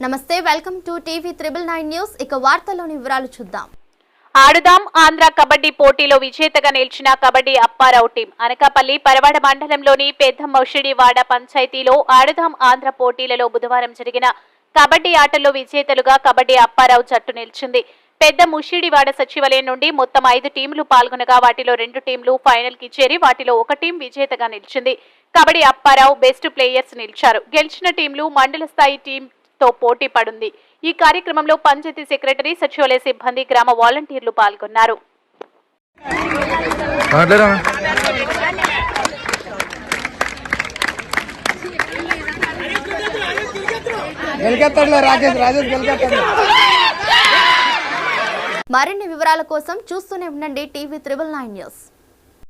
నమస్తే, welcome to TV 999 news. ఇక వార్తల్లోని వివరాలు చూద్దాం. ఆడుదాం ఆంధ్ర కబడ్డీ పోటీలో విజేతగా నిలిచిన కబడ్డీ అప్పారావు టీం అనకాపల్లి పరవాడ మండలంలోని పెద్ద మౌషిడివాడ పంచాయతీలో ఆడుదాం ఆంధ్ర పోటీలలో బుధవారం జరిగిన కబడ్డీ ఆటల్లో విజేతలుగా కబడ్డీ అప్పారావు జట్టు నిలిచింది. పెద్ద ముషిడివాడ సచివాలయం నుండి మొత్తం 5 టీంలు పాల్గొనగా వాటిలో 2 టీంలు ఫైనల్ కి చేరి వాటిలో ఒక టీం విజేతగా నిలిచింది. కబడ్డీ అప్పారావు బెస్ట్ ప్లేయర్స్ నిలిచారు. గెలిచిన టీంలు మండల స్థాయి టీంతో పోటీ పడింది. ఈ కార్యక్రమంలో పంచాయతీ సెక్రటరీ, సచివాలయ సిబ్బంది, గ్రామ వాలంటీర్లు పాల్గొన్నారు. మరిన్ని వివరాల కోసం చూస్తూనే ఉండండి టీవీ 999 న్యూస్.